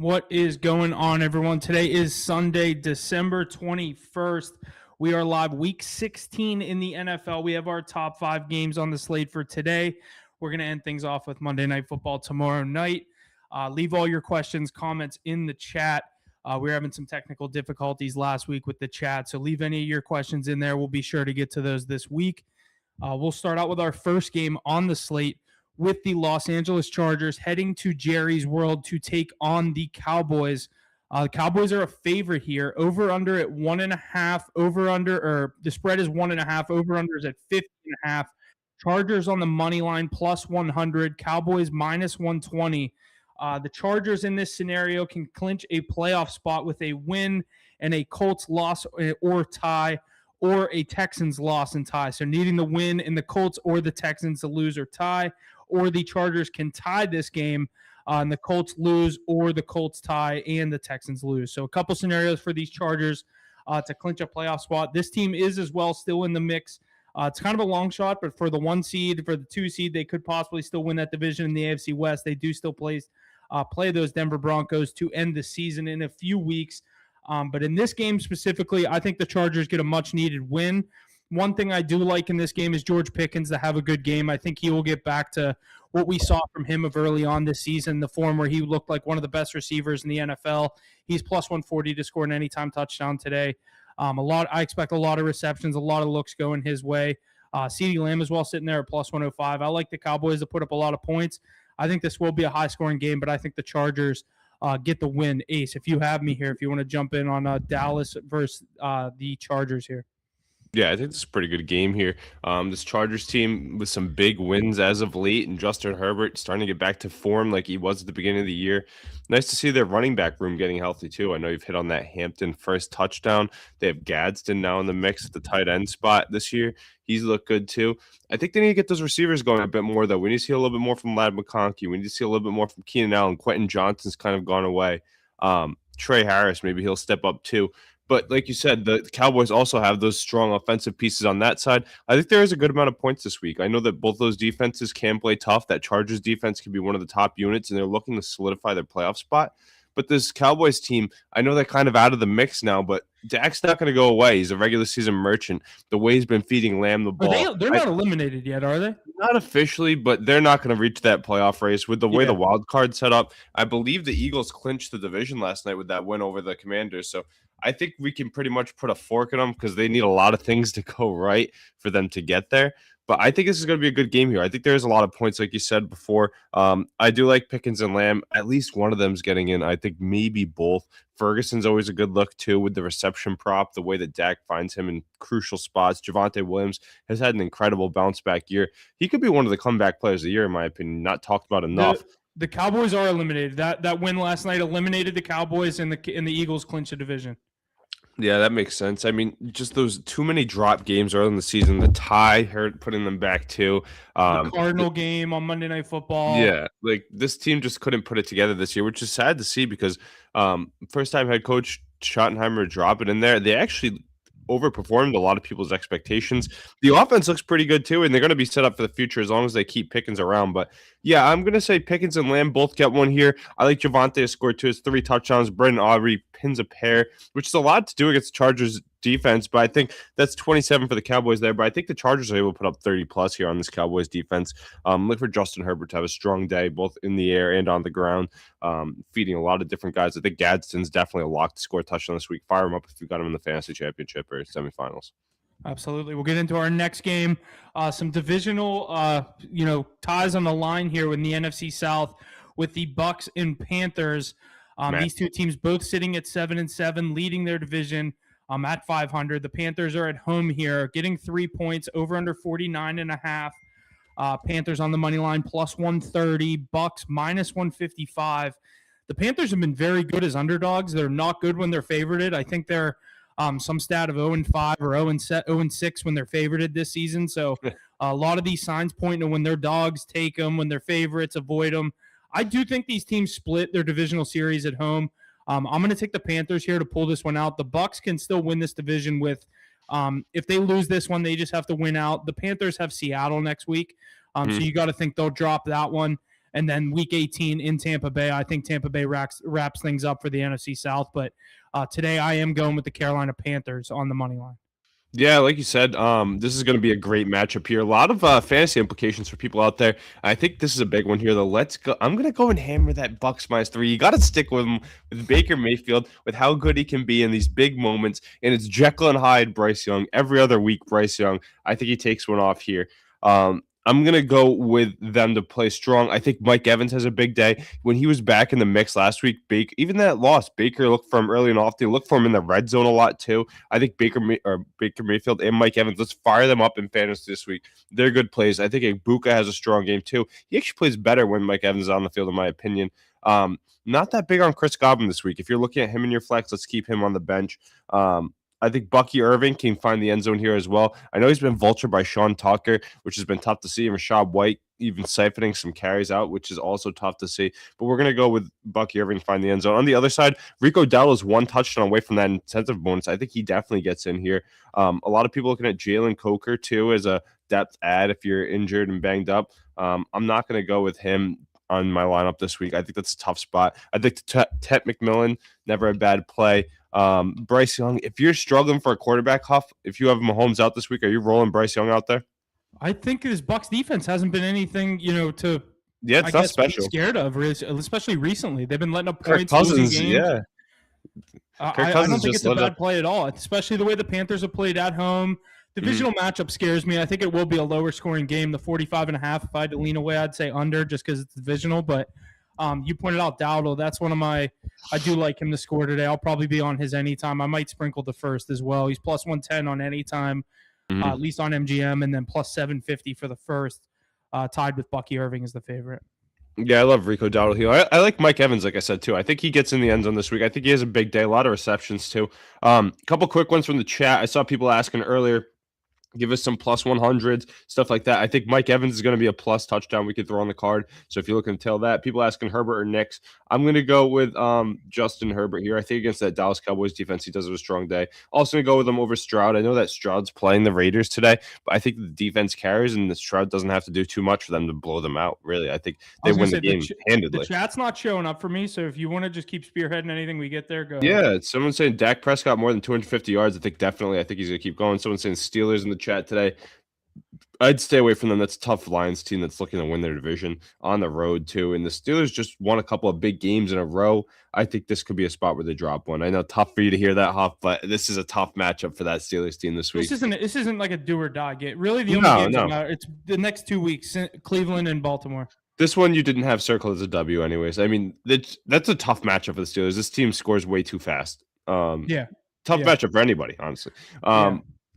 What is going on, everyone? Today is Sunday, December 21st. We are live week 16 in the NFL. We have our top 5 games on the slate for today. We're going to end things off with Monday Night Football tomorrow night. Leave all your questions, comments in the chat. We were having some technical difficulties last week with the chat, so leave any of your questions in there. We'll be sure to get to those this week. We'll start out with our first game on the slate, with the Los Angeles Chargers heading to Jerry's World to take on the Cowboys. The Cowboys are a favorite here. Over under at 1.5. Over under, or the spread is 1.5. Over under is at 50.5. Chargers on the money line plus 100. Cowboys minus 120. The Chargers in this scenario can clinch a playoff spot with a win and a Colts loss or tie, or a Texans loss and tie. So needing the win in the Colts or the Texans to lose or tie, or the Chargers can tie this game and the Colts lose, or the Colts tie and the Texans lose. So a couple scenarios for these Chargers to clinch a playoff spot. This team is as well still in the mix. It's kind of a long shot, but for the 1 seed, for the 2 seed, they could possibly still win that division in the AFC West. They do still play those Denver Broncos to end the season in a few weeks. But in this game specifically, I think the Chargers get a much-needed win. One thing I do like in this game is George Pickens to have a good game. I think he will get back to what we saw from him of early on this season, the form where he looked like one of the best receivers in the NFL. He's plus 140 to score an anytime touchdown today. I expect a lot of receptions, a lot of looks going his way. CeeDee Lamb as well sitting there at plus 105. I like the Cowboys to put up a lot of points. I think this will be a high-scoring game, but I think the Chargers get the win. Ace, if you have me here, if you want to jump in on Dallas versus the Chargers here. Yeah, I think this is a pretty good game here. This Chargers team with some big wins as of late, and Justin Herbert starting to get back to form like he was at the beginning of the year. Nice to see their running back room getting healthy too. I know you've hit on that Hampton first touchdown. They have Gadsden now in the mix at the tight end spot this year. He's looked good too. I think they need to get those receivers going a bit more, though. We need to see a little bit more from Ladd McConkey. We need to see a little bit more from Keenan Allen. Quentin Johnson's kind of gone away. Trey Harris, maybe he'll step up too. But like you said, the Cowboys also have those strong offensive pieces on that side. I think there is a good amount of points this week. I know that both those defenses can play tough. That Chargers defense can be one of the top units, and they're looking to solidify their playoff spot. But this Cowboys team, I know they're kind of out of the mix now, but Dak's not going to go away. He's a regular season merchant. The way he's been feeding Lamb the ball. They're not eliminated yet, are they? Not officially, but they're not going to reach that playoff race with the way the wild card set up. I believe the Eagles clinched the division last night with that win over the Commanders. So I think we can pretty much put a fork in them because they need a lot of things to go right for them to get there. But I think this is going to be a good game here. I think there's a lot of points, like you said before. I do like Pickens and Lamb. At least one of them's getting in. I think maybe both. Ferguson's always a good look, too, with the reception prop, the way that Dak finds him in crucial spots. Javonte Williams has had an incredible bounce-back year. He could be one of the comeback players of the year, in my opinion, not talked about enough. The Cowboys are eliminated. That win last night eliminated the Cowboys, and the Eagles clinched the division. Yeah, that makes sense. I mean, just those too many drop games early in the season. The tie hurt putting them back too. The Cardinal game on Monday Night Football. Yeah, like this team just couldn't put it together this year, which is sad to see because first-time head coach Schottenheimer dropped it in there. They actually overperformed a lot of people's expectations. The offense looks pretty good too, and they're going to be set up for the future as long as they keep Pickens around. But yeah, I'm going to say Pickens and Lamb both get one here. I like Javonte to score 2 his 3 touchdowns. Brendan Aubrey pins a pair, which is a lot to do against the Chargers defense, but I think that's 27 for the Cowboys there. But I think the Chargers are able to put up 30 plus here on this Cowboys defense. Look for Justin Herbert to have a strong day, both in the air and on the ground, feeding a lot of different guys. I think Gadsden's definitely a lock to score a touchdown this week. Fire him up if you got him in the fantasy championship or semifinals. Absolutely. We'll get into our next game. Some divisional, ties on the line here in the NFC South with the Bucs and Panthers. These two teams both sitting at 7-7, leading their division at 500. The Panthers are at home here, getting 3 points, over under 49.5. Panthers on the money line plus 130. Bucs minus 155. The Panthers have been very good as underdogs. They're not good when they're favorited. I think they're some stat of 0-5 or 0-6 when they're favorited this season. So a lot of these signs point to when they're dogs, take them. When they're favorites, avoid them. I do think these teams split their divisional series at home. I'm going to take the Panthers here to pull this one out. The Bucs can still win this division with if they lose this one, they just have to win out. The Panthers have Seattle next week, so you got to think they'll drop that one. And then week 18 in Tampa Bay, I think Tampa Bay wraps things up for the NFC South. But today I am going with the Carolina Panthers on the money line. Yeah, like you said, this is going to be a great matchup here. A lot of fantasy implications for people out there. I think this is a big one here, though. Let's go. I'm going to go and hammer that Bucks -3. You got to stick with him, with Baker Mayfield, with how good he can be in these big moments. And it's Jekyll and Hyde, Bryce Young. Every other week, Bryce Young. I think he takes one off here. I'm going to go with them to play strong. I think Mike Evans has a big day. When he was back in the mix last week, Baker, even that loss, Baker looked for him early and often. Look for him in the red zone a lot too. I think Baker Mayfield and Mike Evans, let's fire them up in fantasy this week. They're good plays. I think Ibuka has a strong game too. He actually plays better when Mike Evans is on the field, in my opinion. Not that big on Chris Godwin this week. If you're looking at him in your flex, let's keep him on the bench. I think Bucky Irving can find the end zone here as well. I know he's been vultured by Sean Tucker, which has been tough to see. And Rashad White even siphoning some carries out, which is also tough to see. But we're going to go with Bucky Irving to find the end zone. On the other side, Rico Dowdle is one touchdown away from that incentive bonus. I think he definitely gets in here. A lot of people looking at Jalen Coker, too, as a depth add if you're injured and banged up. I'm not going to go with him on my lineup this week. I think that's a tough spot. I think Tet McMillan, never a bad play. Bryce Young, if you're struggling for a quarterback, Huff, if you have Mahomes out this week, are you rolling Bryce Young out there? I think this Bucks defense hasn't been anything, to it's not special. Be scared of, especially recently. They've been letting up Kirk points, Cousins, losing games. yeah. I don't think it's a bad play at all, especially the way the Panthers have played at home. Divisional matchup scares me. I think it will be a lower scoring game. The 45.5, if I had to lean away, I'd say under just because it's divisional. But you pointed out Dowdle. That's one of my – I do like him to score today. I'll probably be on his anytime. I might sprinkle the first as well. He's plus 110 on anytime, at least on MGM, and then plus 750 for the first, tied with Bucky Irving as the favorite. Yeah, I love Rico Dowdle here. I like Mike Evans, like I said, too. I think he gets in the end zone this week. I think he has a big day, a lot of receptions, too. A couple quick ones from the chat. I saw people asking earlier. Give us some plus 100s, stuff like that. I think Mike Evans is going to be a plus touchdown we could throw on the card. So if you're looking to tell that, people asking Herbert or Knicks, I'm going to go with Justin Herbert here. I think against that Dallas Cowboys defense, he does have a strong day. Also going to go with him over Stroud. I know that Stroud's playing the Raiders today, but I think the defense carries and the Stroud doesn't have to do too much for them to blow them out, really. I think they win the game handedly. The chat's not showing up for me, so if you want to just keep spearheading anything we get there, go. Yeah, someone's saying Dak Prescott more than 250 yards. I think definitely. I think he's going to keep going. Someone's saying Steelers in the chat today. I'd stay away from them. That's a tough Lions team that's looking to win their division on the road too. And the Steelers just won a couple of big games in a row. I think this could be a spot where they drop one. I know tough for you to hear that, Huff, but this is a tough matchup for that Steelers team this week. This isn't like a do or die game. Really, the only games that matter. It's the next 2 weeks: Cleveland and Baltimore. This one you didn't have circled as a W, anyways. I mean, that's a tough matchup for the Steelers. This team scores way too fast. Tough matchup for anybody, honestly.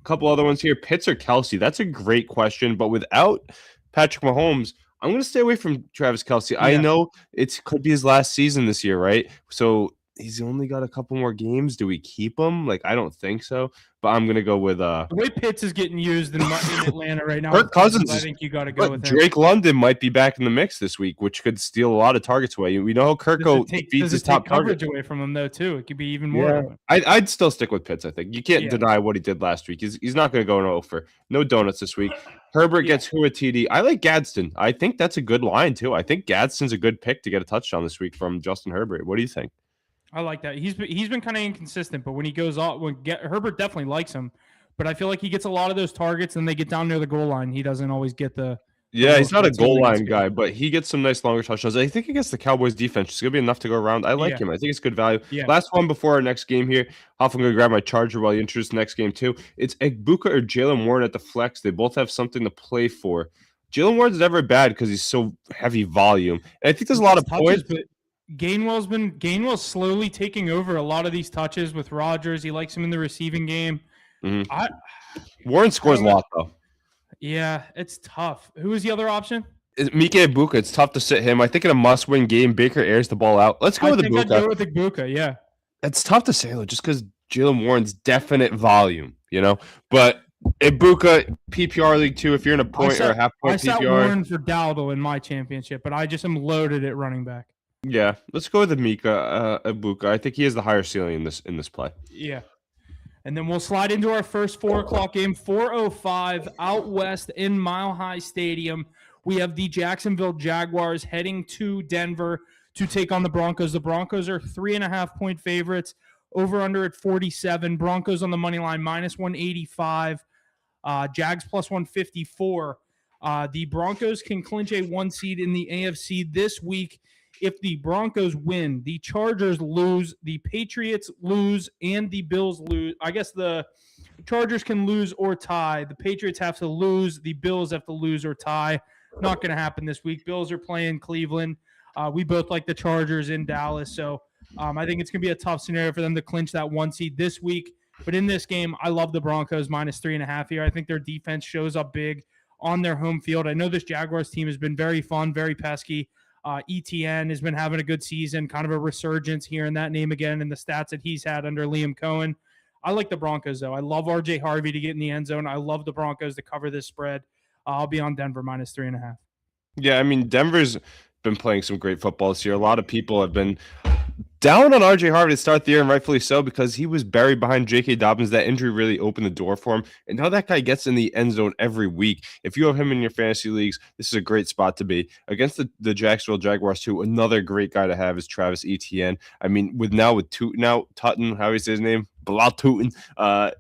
Couple other ones here. Pitts or Kelsey? That's a great question. But without Patrick Mahomes, I'm going to stay away from Travis Kelsey. I know it could be his last season this year, right? So he's only got a couple more games. Do we keep him? I don't think so. But I'm going to go with the way Pitts is getting used in Atlanta right now. Kirk Cousins, I think you got to go with him. Drake London might be back in the mix this week, which could steal a lot of targets away. We know how Kirko feeds his top coverage away from him, though, too. It could be even more. I'd still stick with Pitts, I think. You can't deny what he did last week. He's not going to go no donuts this week. Herbert gets who a TD. I like Gadsden. I think that's a good line, too. I think Gadsden's a good pick to get a touchdown this week from Justin Herbert. What do you think? I like that. He's been kind of inconsistent, but when he goes off, Herbert definitely likes him. But I feel like he gets a lot of those targets, and they get down near the goal line. He doesn't always get the. Yeah, he's not a goal line guy, but he gets some nice longer touchdowns. I think against the Cowboys defense, it's going to be enough to go around. I like him. I think it's good value. Yeah. Last one before our next game here. I'm going to grab my charger while you introduce the next game, too. It's Ibuka or Jalen Warren at the flex. They both have something to play for. Jalen Warren's never bad because he's so heavy volume. And I think there's a lot of points. But Gainwell's slowly taking over a lot of these touches with Rodgers. He likes him in the receiving game. Warren scores a lot, though. Yeah, it's tough. Who is the other option? Mike Ibuka. It's tough to sit him. I think in a must-win game, Baker airs the ball out. Let's go with Ibuka. I'd go with Ibuka, yeah. It's tough to say, though, just because Jalen Warren's definite volume, But Ibuka, PPR league, too, if you're in a point or a half-point PPR. I sat Warren for Dowdle in my championship, but I just am loaded at running back. Yeah, let's go with Ibuka. I think he has the higher ceiling in this play. Yeah. And then we'll slide into our first 4 o'clock game, 4:05 out west in Mile High Stadium. We have the Jacksonville Jaguars heading to Denver to take on the Broncos. The Broncos are 3.5-point favorites. Over under at 47. Broncos on the money line minus 185. Jags plus 154. The Broncos can clinch a 1 seed in the AFC this week. If the Broncos win, the Chargers lose, the Patriots lose, and the Bills lose. I guess the Chargers can lose or tie. The Patriots have to lose. The Bills have to lose or tie. Not going to happen this week. Bills are playing Cleveland. We both like the Chargers in Dallas. So I think it's going to be a tough scenario for them to clinch that 1 seed this week. But in this game, I love the Broncos minus 3.5 here. I think their defense shows up big on their home field. I know this Jaguars team has been very fun, very pesky. ETN has been having a good season, kind of a resurgence here in that name again and the stats that he's had under Liam Cohen. I like the Broncos, though. I love RJ Harvey to get in the end zone. I love the Broncos to cover this spread. I'll be on Denver minus 3.5. Yeah, I mean, Denver's been playing some great football this year. A lot of people have been down on RJ Harvey to start the year, and rightfully so, because he was buried behind J.K. Dobbins. That injury really opened the door for him, and now that guy gets in the end zone every week. If you have him in your fantasy leagues, this is a great spot to be. Against the Jacksonville Jaguars, too, another great guy to have is Travis Etienne. I mean, with Tutton, how is his name? Bilal Tutton.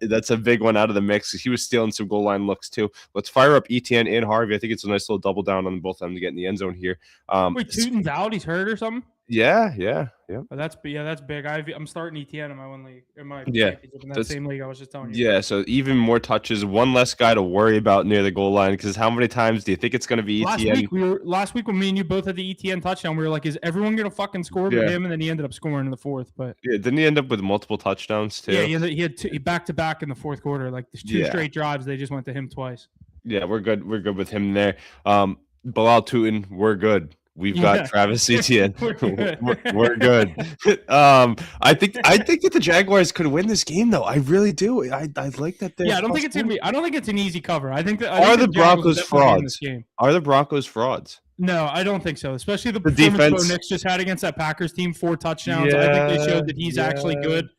That's a big one out of the mix. He was stealing some goal line looks, too. Let's fire up Etienne and Harvey. I think it's a nice little double down on both of them to get in the end zone here. Wait, Tutton's out? He's hurt or something? Yeah. Oh, that's big. I'm starting ETN in my one league, in my Yeah, in that same league I was just telling you. Yeah, so even more touches, one less guy to worry about near the goal line. Because how many times do you think it's going to be ETN? Last week when me and you both had the ETN touchdown, we were like, "Is everyone going to fucking score with him?" And then he ended up scoring in the fourth. But yeah, didn't he end up with multiple touchdowns too? Yeah, he had back to back in the fourth quarter. Like there's two straight drives, they just went to him twice. Yeah, we're good. We're good with him there. Bilal Tutton, we're good. We've got Travis Etienne. We're good. I think that the Jaguars could win this game, though. I really do. I like that. I don't think it's gonna be. I don't think it's an easy cover. I think that are the Broncos frauds? Are the Broncos frauds? No, I don't think so. Especially the defense Bo Nix just had against that Packers team, 4 touchdowns. I think they showed that he's actually good.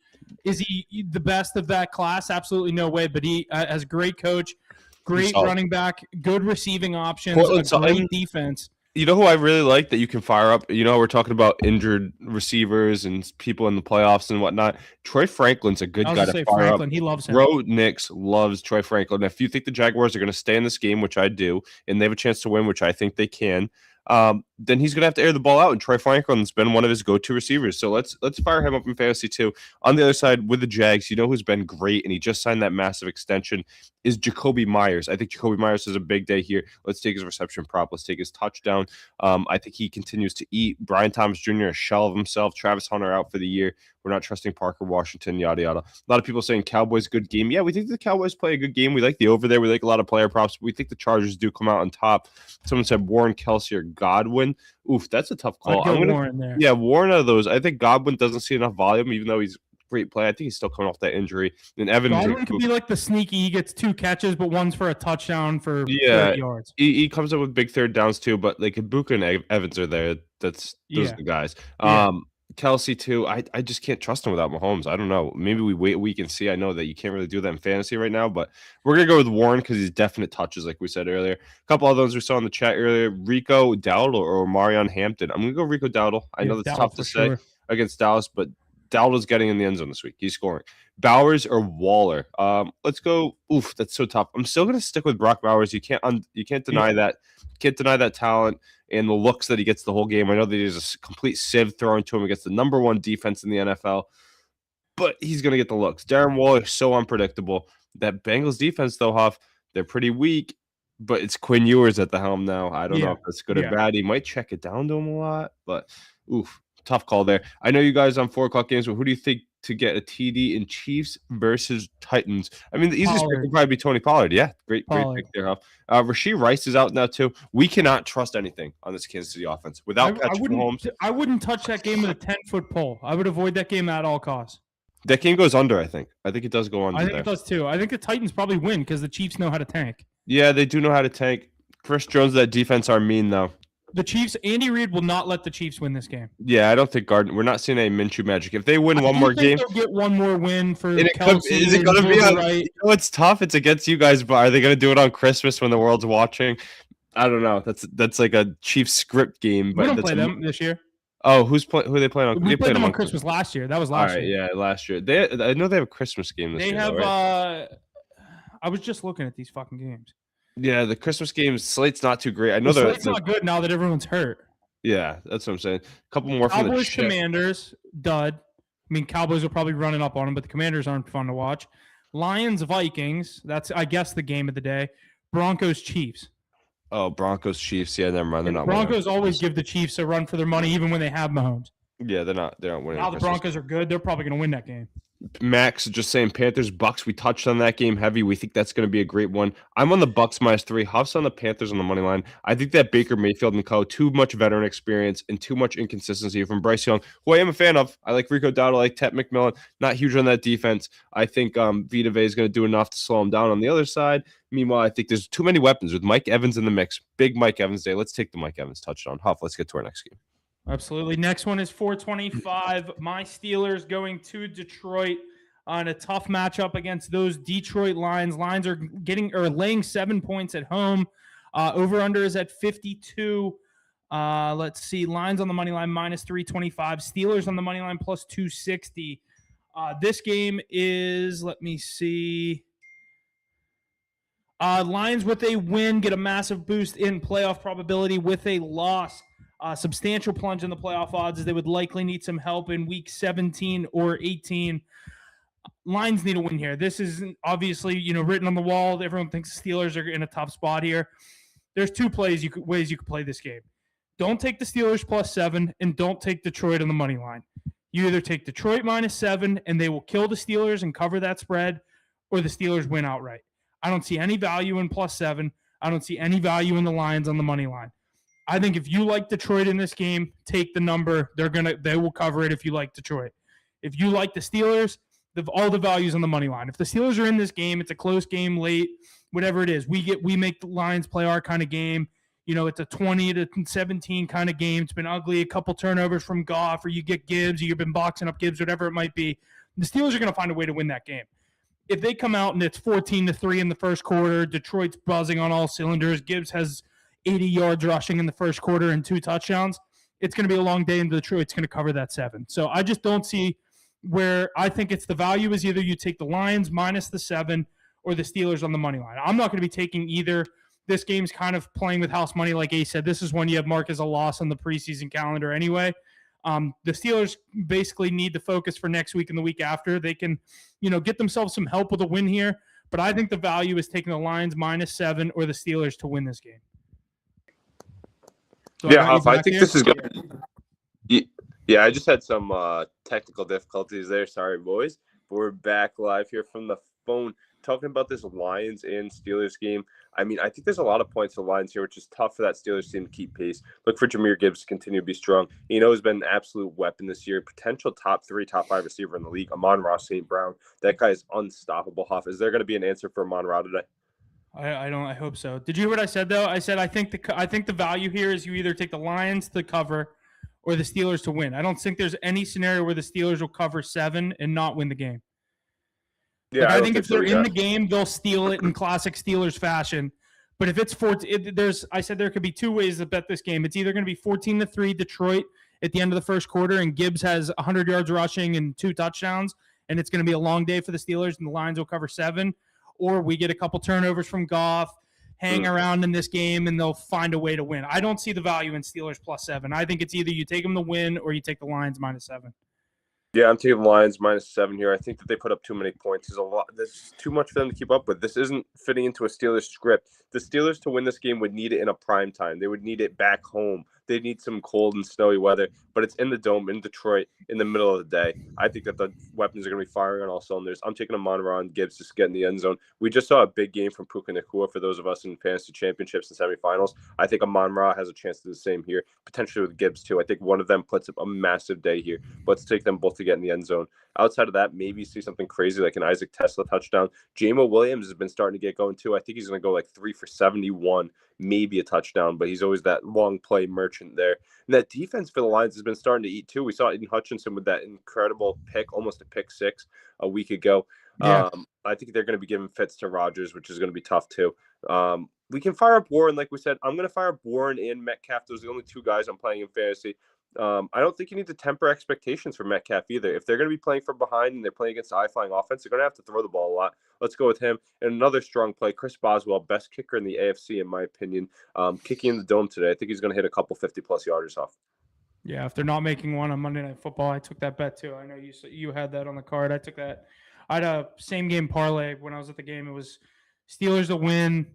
Is he the best of that class? Absolutely no way. But he has a great coach, great running back, good receiving options, a great defense. You know who I really like that you can fire up? You know, we're talking about injured receivers and people in the playoffs and whatnot. Troy Franklin's a good guy to fire up. He loves him. Bro Nix loves Troy Franklin. If you think the Jaguars are going to stay in this game, which I do, and they have a chance to win, which I think they can, then he's going to have to air the ball out, and Troy Franklin's been one of his go-to receivers. So let's fire him up in fantasy too. On the other side, with the Jags, you know who's been great, and he just signed that massive extension, is Jacoby Myers. I think Jacoby Myers has a big day here. Let's take his reception prop. Let's take his touchdown. I think he continues to eat. Brian Thomas Jr., a shell of himself. Travis Hunter out for the year. We're not trusting Parker Washington, yada, yada. A lot of people saying Cowboys, good game. Yeah, we think the Cowboys play a good game. We like the over there. We like a lot of player props. We think the Chargers do come out on top. Someone said Warren, Kelsey, or Godwin. Oof, that's a tough call. Warren there. Yeah, Warren out of those. I think Godwin doesn't see enough volume, even though he's great play. I think he's still coming off that injury. And Evans Godwin could be like the sneaky. He gets 2 catches, but one's for a touchdown for 30 yards. He comes up with big third downs too, but like Ibuka and Evans are there. Those are the guys. Kelsey too. I just can't trust him without Mahomes. I don't know. Maybe we wait a week and see. I know that you can't really do that in fantasy right now, but we're gonna go with Warren because he's definite touches, like we said earlier. A couple of those we saw in the chat earlier: Rico Dowdle or Marion Hampton. I'm gonna go Rico Dowdle. I know that's tough to say against Dallas, but Dowdle's getting in the end zone this week. He's scoring. Bowers or Waller. Let's go. Oof, that's so tough. I'm still gonna stick with Brock Bowers. You can't deny that. Can't deny that talent and the looks that he gets the whole game. I know that he's a complete sieve thrown to him against the number 1 defense in the NFL, but he's gonna get the looks. Darren Waller is so unpredictable. That Bengals defense, though, Huff, they're pretty weak, but it's Quinn Ewers at the helm now. I don't know if that's good or bad. He might check it down to him a lot, but oof. Tough call there. I know you guys on 4 o'clock games, but who do you think to get a TD in Chiefs versus Titans? I mean, the easiest pick would probably be Tony Pollard. Yeah, great pick there, Huff. Rashee Rice is out now, too. We cannot trust anything on this Kansas City offense without Patrick Mahomes. I wouldn't touch that game with a 10-foot pole. I would avoid that game at all costs. That game goes under, I think. I think it does go under. I think it does, too. I think the Titans probably win because the Chiefs know how to tank. Yeah, they do know how to tank. Chris Jones, that defense are mean, though. The Chiefs, Andy Reid will not let the Chiefs win this game. Yeah, I don't think we're not seeing any Minshew magic. If they win one more game, they'll get one more win for Kelsey. Is it going to be? You know, it's tough. It's against you guys, but are they going to do it on Christmas when the world's watching? I don't know. That's like a Chiefs script game, We but don't that's play them this year. oh, who's playing? Who are they playing on? We They played played them them on on. Christmas last year. That was All last right, year. yeah, last year. I know they have a Christmas game this They year, though, have. right? I was just looking at these fucking games. Yeah, the Christmas games slate's not too great. I know The they're, slate's not good now that everyone's hurt. yeah, that's what I'm saying. A couple more from the Cowboys, chat. Commanders, dud. I mean, Cowboys will probably running up on them, but the Commanders aren't fun to watch. Lions, Vikings. That's, I guess, the game of the day. Broncos, Chiefs. Oh, Broncos, Chiefs. Yeah, never mind. They're And not Broncos winning. always give the Chiefs a run for their money, even when they have Mahomes. Yeah, they're not winning. Now the Broncos are good. They're probably going to win that game. Max just saying Panthers, Bucks. We touched on that game heavy. We think that's going to be a great one. I'm on the Bucks -3. Huff's on the Panthers on the money line. I think that Baker Mayfield and Co. too much veteran experience and too much inconsistency from Bryce Young, who I am a fan of. I like Rico Dowdle, I like Ted McMillan. Not huge on that defense. I think Vita Vea is going to do enough to slow him down on the other side. Meanwhile, I think there's too many weapons with Mike Evans in the mix. Big Mike Evans day. Let's take the Mike Evans touchdown. Huff, let's get to our next game. Absolutely. Next one is 425. My Steelers going to Detroit on a tough matchup against those Detroit Lions. Lions are laying 7 points at home. Over under is at 52. Let's see. Lions on the money line -325. Steelers on the money line +260. This game is, let me see. Lions with a win get a massive boost in playoff probability. With a loss, substantial plunge in the playoff odds as they would likely need some help in week 17 or 18. Lions need a win here. This is obviously, written on the wall. Everyone thinks the Steelers are in a tough spot here. There's two ways you could play this game. Don't take the Steelers +7 and don't take Detroit on the money line. You either take Detroit -7 and they will kill the Steelers and cover that spread, or the Steelers win outright. I don't see any value in +7. I don't see any value in the Lions on the money line. I think if you like Detroit in this game, take the number. They will cover it if you like Detroit. If you like the Steelers, all the values on the money line. If the Steelers are in this game, it's a close game late, whatever it is. We make the Lions play our kind of game. It's a 20-17 kind of game. It's been ugly. A couple turnovers from Goff, or you get Gibbs, or you've been boxing up Gibbs, whatever it might be. The Steelers are going to find a way to win that game. If they come out and it's 14-3 in the first quarter, Detroit's buzzing on all cylinders, Gibbs has 80 yards rushing in the first quarter and 2 touchdowns, it's going to be a long day, and Detroit's going to cover that 7. So I just don't see where I think it's the value is either you take the Lions -7 or the Steelers on the money line. I'm not going to be taking either. This game's kind of playing with house money, like Ace said. This is one you have marked as a loss on the preseason calendar anyway. The Steelers basically need to focus for next week and the week after. They can, get themselves some help with a win here. But I think the value is taking the Lions -7 or the Steelers to win this game. So yeah, I think this is good. Yeah, I just had some technical difficulties there. Sorry, boys. But we're back live here from the phone talking about this Lions and Steelers game. I mean, I think there's a lot of points for the Lions here, which is tough for that Steelers team to keep pace. Look for Jahmyr Gibbs to continue to be strong. He's been an absolute weapon this year. Potential top 3, top 5 receiver in the league. Amon-Ra St. Brown. That guy is unstoppable, Huff. Is there going to be an answer for Amon-Ra today? I hope so. Did you hear what I said, though? I said I think the value here is you either take the Lions to cover or the Steelers to win. I don't think there's any scenario where the Steelers will cover 7 and not win the game. Yeah, I think if they're in the game, they'll steal it in classic Steelers fashion. But if it's 14, I said there could be 2 ways to bet this game. It's either going to be 14-3 Detroit at the end of the first quarter, and Gibbs has 100 yards rushing and 2 touchdowns, and it's going to be a long day for the Steelers, and the Lions will cover 7. Or we get a couple turnovers from Goff, hang around in this game, and they'll find a way to win. I don't see the value in Steelers +7. I think it's either you take them to win or you take the Lions -7. Yeah, I'm taking the Lions -7 here. I think that they put up too many points. There's too much for them to keep up with. This isn't fitting into a Steelers script. The Steelers to win this game would need it in a prime time. They would need it back home. They need some cold and snowy weather, but it's in the Dome in Detroit in the middle of the day. I think that the weapons are going to be firing on all cylinders. I'm taking Amon-Ra and Gibbs just get in the end zone. We just saw a big game from Puka Nacua for those of us in fantasy championships and semifinals. I think Amon-Ra has a chance to do the same here, potentially with Gibbs too. I think one of them puts up a massive day here. Let's take them both to get in the end zone. Outside of that, maybe see something crazy like an Isaac Tesla touchdown. Jamo Williams has been starting to get going too. I think he's going to go like 3 for 71. maybe a touchdown, but he's always that long play merchant there. And that defense for the Lions has been starting to eat too. We saw Aiden Hutchinson with that incredible pick, almost a pick six a week ago. Yeah. I think they're going to be giving fits to Rodgers, which is going to be tough too. We can fire up Warren, like we said. I'm going to fire up Warren and Metcalf. Those are the only two guys I'm playing in fantasy. I don't think you need to temper expectations for Metcalf either. If they're going to be playing from behind and they're playing against a high-flying offense, they're going to have to throw the ball a lot. Let's go with him. And another strong play, Chris Boswell, best kicker in the AFC, in my opinion. Kicking in the dome today. I think he's going to hit a couple 50-plus yarders off. Yeah, if they're not making one on Monday Night Football, I took that bet too. I know you had that on the card. I took that. I had a same game parlay when I was at the game. It was Steelers to win.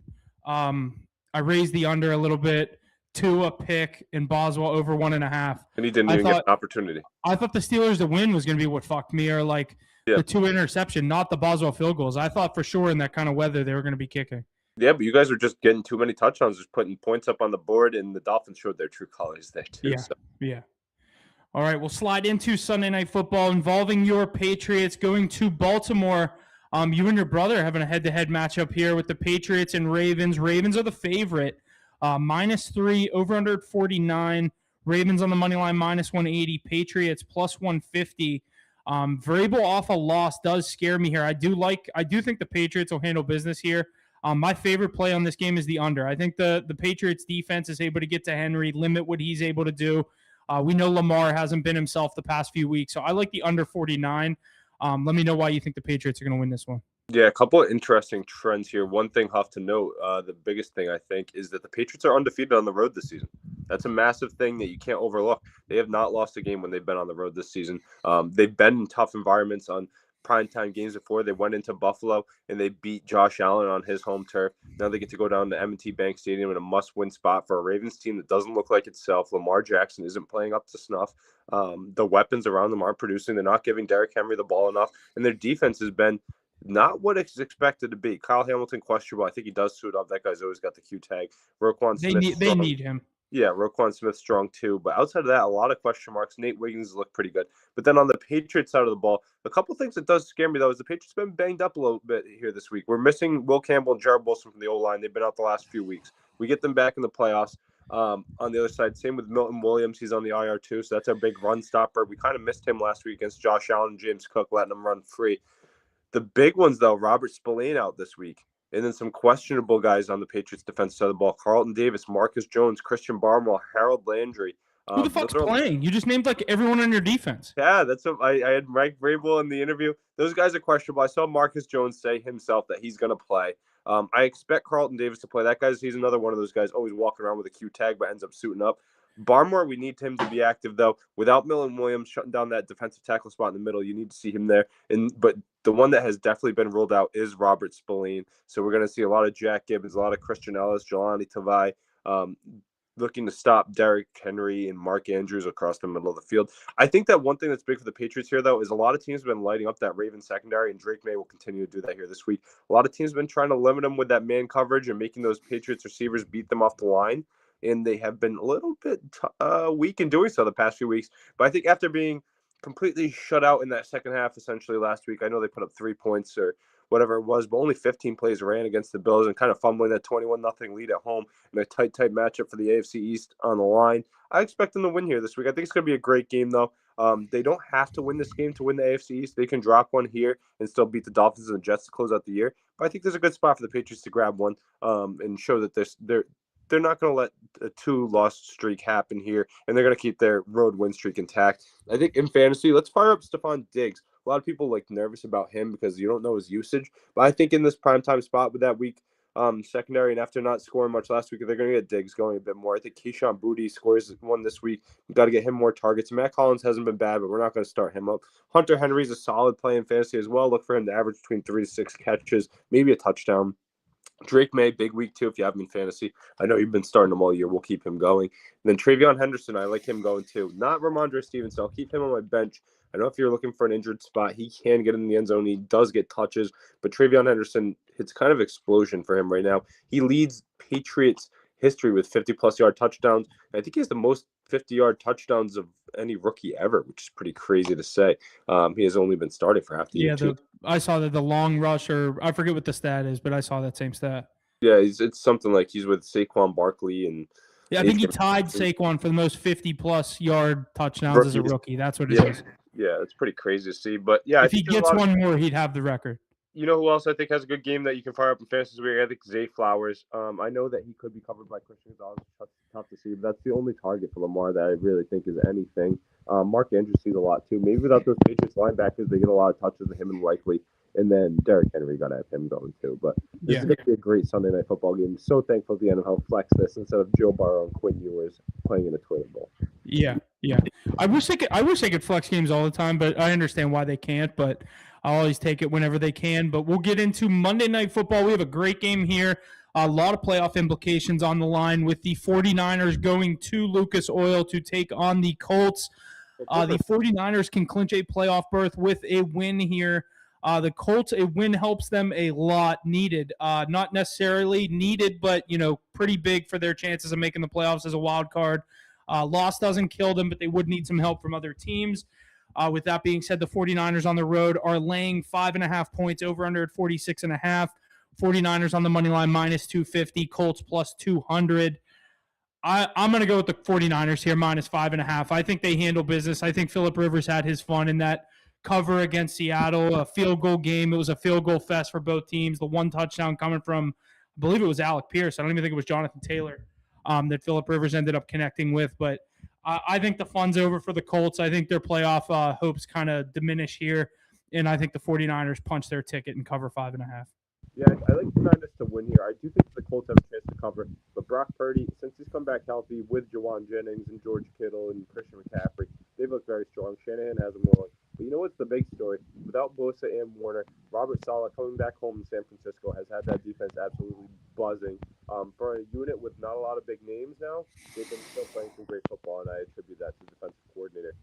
I raised the under a little bit, a pick, and Boswell over 1.5. And he didn't even get an opportunity. I thought the Steelers to win was going to be what fucked me, or like the 2 interception, not the Boswell field goals. I thought for sure in that kind of weather they were going to be kicking. Yeah, but you guys were just getting too many touchdowns, just putting points up on the board, and the Dolphins showed their true colors there too. Yeah. All right, we'll slide into Sunday Night Football involving your Patriots going to Baltimore. You and your brother having a head-to-head matchup here with the Patriots and Ravens. Ravens are the favorite, -3, over under 49. Ravens on the money line -180. Patriots +150. Vrabel off a loss does scare me here. I do think the Patriots will handle business here. My favorite play on this game is the under. I think the Patriots defense is able to get to Henry, limit what he's able to do. We know Lamar hasn't been himself the past few weeks, so I like the under 49. Let me know why you think the Patriots are going to win this one. Yeah, a couple of interesting trends here. One thing, Huff, to note, the biggest thing I think is that the Patriots are undefeated on the road this season. That's a massive thing that you can't overlook. They have not lost a game when they've been on the road this season. They've been in tough environments on primetime games before. They went into Buffalo and they beat Josh Allen on his home turf. Now they get to go down to M&T Bank Stadium in a must-win spot for a Ravens team that doesn't look like itself. Lamar Jackson isn't playing up to snuff. The weapons around them aren't producing. They're not giving Derrick Henry the ball enough, and their defense has been not what it's expected to be. Kyle Hamilton questionable. I think he does suit up. That guy's always got the Q tag. Roquan Smith. They need him. Yeah, Roquan Smith strong too. But outside of that, a lot of question marks. Nate Wiggins looked pretty good. But then on the Patriots side of the ball, a couple things that does scare me, though, is the Patriots been banged up a little bit here this week. We're missing Will Campbell and Jared Wilson from the O-line. They've been out the last few weeks. We get them back in the playoffs. On the other side, same with Milton Williams. He's on the IR too, so that's our big run stopper. We kind of missed him last week against Josh Allen and James Cook, letting him run free. The big ones, though, Robert Spillane out this week. And then some questionable guys on the Patriots defensive side of the ball. Carlton Davis, Marcus Jones, Christian Barmore, Harold Landry. Who the fuck's playing? You just named like everyone on your defense. Yeah, that's what I had Mike Vrabel in the interview. Those guys are questionable. I saw Marcus Jones say himself that he's going to play. I expect Carlton Davis to play. He's another one of those guys always walking around with a Q tag but ends up suiting up. Barmore, we need him to be active, though. Without Milton Williams shutting down that defensive tackle spot in the middle, you need to see him there. But the one that has definitely been ruled out is Robert Spillane. So we're going to see a lot of Jack Gibbons, a lot of Christian Ellis, Jelani Tavai, looking to stop Derrick Henry and Mark Andrews across the middle of the field. I think that one thing that's big for the Patriots here, though, is a lot of teams have been lighting up that Ravens secondary, and Drake May will continue to do that here this week. A lot of teams have been trying to limit them with that man coverage and making those Patriots receivers beat them off the line. And they have been a little bit weak in doing so the past few weeks. But I think after being completely shut out in that second half, essentially last week, I know they put up 3 points or whatever it was, but only 15 plays ran against the Bills and kind of fumbling that 21-0 lead at home in a tight matchup for the AFC East on the line. I expect them to win here this week. I think it's going to be a great game, though. They don't have to win this game to win the AFC East. They can drop one here and still beat the Dolphins and the Jets to close out the year. But I think there's a good spot for the Patriots to grab one and show that they're not going to let a 2-loss streak happen here, and they're going to keep their road win streak intact. I think in fantasy, let's fire up Stephon Diggs. A lot of people nervous about him because you don't know his usage, but I think in this primetime spot with that weak secondary, and after not scoring much last week, they're going to get Diggs going a bit more. I think Keyshawn Boutte scores one this week. We've got to get him more targets. Matt Collins hasn't been bad, but we're not going to start him up. Hunter Henry's a solid play in fantasy as well. Look for him to average between 3 to 6 catches, maybe a touchdown. Drake May, big week too if you have him in fantasy. I know you've been starting him all year. We'll keep him going. And then Travion Henderson, I like him going too. Not Ramondre Stevenson. I'll keep him on my bench. I know if you're looking for an injured spot, he can get in the end zone. He does get touches. But Travion Henderson, it's kind of explosion for him right now. He leads Patriots history with 50-plus yard touchdowns. And I think he has the most 50-yard touchdowns of any rookie ever, which is pretty crazy to say. He has only been starting for half the year too. I saw that the long rush, or I forget what the stat is, but I saw that same stat. Yeah, it's something like he's with Saquon Barkley and Yeah, I think he tied Saquon for the most 50-plus yard touchdowns as a rookie. That's what it is. Yeah, it's pretty crazy to see. But yeah, I If he think there's gets one more, he'd have the record. You know who else I think has a good game that you can fire up in fantasy this week? I think Zay Flowers. I know that he could be covered by Christian Gonzalez. Tough to see, but that's the only target for Lamar that I really think is anything. Mark Andrews sees a lot too. Maybe without those Patriots linebackers, they get a lot of touches of him and Likely. And then Derrick Henry got to have him going too. But this is going to be a great Sunday Night Football game. So thankful at the NFL flex this instead of Joe Burrow and Quinn Ewers playing in a Twitter Bowl. Yeah. I wish they could flex games all the time, but I understand why they can't. But I'll always take it whenever they can. But we'll get into Monday Night Football. We have a great game here. A lot of playoff implications on the line with the 49ers going to Lucas Oil to take on the Colts. The 49ers can clinch a playoff berth with a win here. The Colts, a win helps them a lot. Needed. Not necessarily needed, but, pretty big for their chances of making the playoffs as a wild card. Loss doesn't kill them, but they would need some help from other teams. With that being said, the 49ers on the road are laying 5.5 points, over under at 46.5. 49ers on the money line, minus 250. Colts plus 200. I'm going to go with the 49ers here, minus 5.5. I think they handle business. I think Phillip Rivers had his fun in that cover against Seattle, a field goal game. It was a field goal fest for both teams. The one touchdown coming from, I believe it was Alec Pierce. I don't even think it was Jonathan Taylor that Phillip Rivers ended up connecting with. But I think the fun's over for the Colts. I think their playoff hopes kind of diminish here. And I think the 49ers punch their ticket and cover 5.5. Yeah, I like the Niners to win here. I do think the Colts have a chance to cover. But Brock Purdy, since he's come back healthy with Jawan Jennings and George Kittle and Christian McCaffrey, they've looked very strong. Shanahan has them rolling. But you know what's the big story? Without Bosa and Warner, Robert Saleh coming back home in San Francisco has had that defense absolutely buzzing. For a unit with not a lot of big names now, they've been still playing some great football, and I attribute that to the defensive coordinator.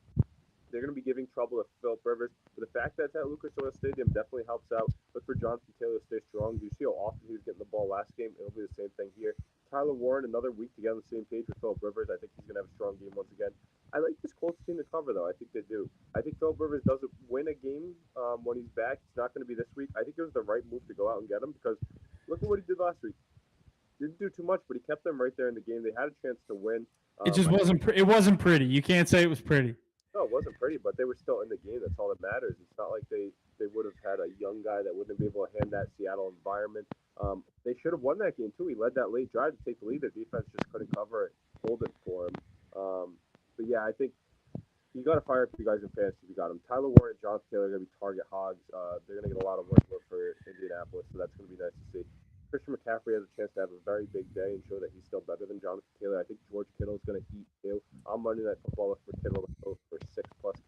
They're going to be giving trouble to Phillip Rivers. But the fact that it's at Lucas Oil Stadium definitely helps out. Look for Jonathan Taylor to stay strong. Do you see how often he was getting the ball last game? It'll be the same thing here. Tyler Warren, another week to get on the same page with Phillip Rivers. I think he's going to have a strong game once again. I like this Colts team to cover, though. I think they do. I think Phillip Rivers doesn't win a game when he's back. It's not going to be this week. I think it was the right move to go out and get him because look at what he did last week. Didn't do too much, but he kept them right there in the game. They had a chance to win. It just wasn't. It wasn't pretty. You can't say it was pretty. No, it wasn't pretty, but they were still in the game. That's all that matters. It's not like they would have had a young guy that wouldn't be able to hand that Seattle environment. They should have won that game, too. He led that late drive to take the lead. Their defense just couldn't cover it, hold it for him. But, yeah, I think you got to fire up you guys in fantasy if you got him. Tyler Warren and Jonathan Taylor are going to be target hogs. They're going to get a lot of work for Indianapolis, so that's going to be nice to see. Christian McCaffrey has a chance to have a very big day and show that he's still better than Jonathan Taylor. I think George Kittle is going to eat too. On Monday Night Football, look for Kittle to go for 6+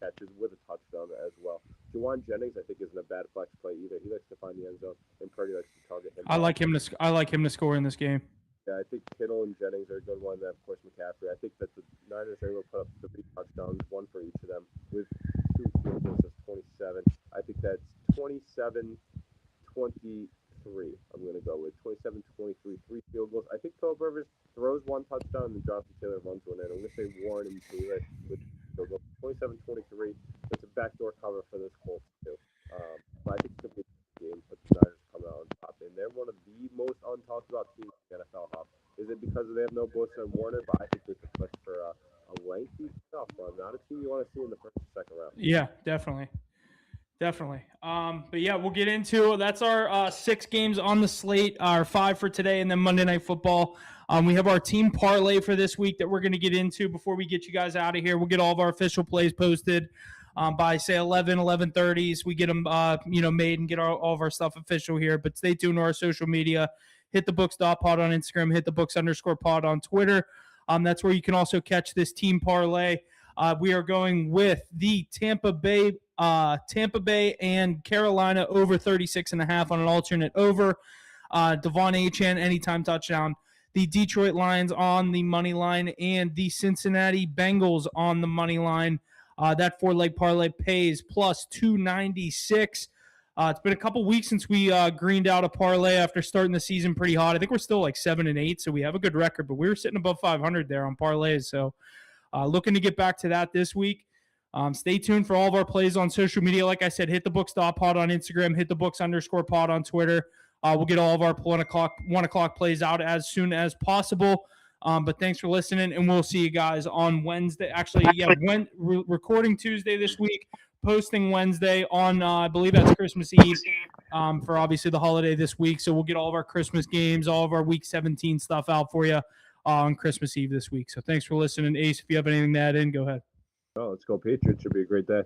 catches with a touchdown as well. Jawan Jennings, I think, isn't a bad flex play either. He likes to find the end zone, and Purdy likes to target him. I like him to score in this game. Yeah, I think Kittle and Jennings are a good one. Then, of course, McCaffrey. I think that the Niners are able to put up 3 touchdowns, one for each of them, with 2 field goals. That's 27. I think that's 27-23. I'm going to go with 27-23, 3 field goals. I think Phillip Rivers throws 1 touchdown and Jonathan Taylor runs one in. I'm going to say Warren and Taylor with field goals. 27-23. It's a backdoor cover for this Colts too. But I think it's a big game. But the Niners come out on top, and they're one of the most untalked about teams in the NFL. Is it because they have no Bosa and Warner? But I think they could push for a lengthy stuff run. Not a team you want to see in the first or second round. Yeah, definitely. But yeah, we'll get into that's our 6 games on the slate, our 5 for today, and then Monday Night Football. We have our team parlay for this week that we're going to get into before we get you guys out of here. We'll get all of our official plays posted by say 11:30s. We get them made and get all of our stuff official here. But stay tuned to our social media. Hit the books.pod on Instagram. Hit the books_pod on Twitter. That's where you can also catch this team parlay. We are going with the Tampa Bay and Carolina over 36.5 on an alternate over. Devon Achane anytime touchdown. The Detroit Lions on the money line and the Cincinnati Bengals on the money line. That 4-leg parlay pays plus 296. It's been a couple weeks since we greened out a parlay after starting the season pretty hot. I think we're still like 7-8, so we have a good record, but we were sitting above 500 there on parlays. So looking to get back to that this week. Stay tuned for all of our plays on social media. Like I said, hit the books.pod on Instagram, hit the books_pod on Twitter. We'll get all of our 1 o'clock plays out as soon as possible. But thanks for listening, and we'll see you guys on Wednesday. Actually, yeah, recording Tuesday this week, posting Wednesday on, I believe that's Christmas Eve, for obviously the holiday this week. So we'll get all of our Christmas games, all of our Week 17 stuff out for you on Christmas Eve this week. So thanks for listening. Ace, if you have anything to add in, go ahead. Oh, let's go Patriots. Should be a great day.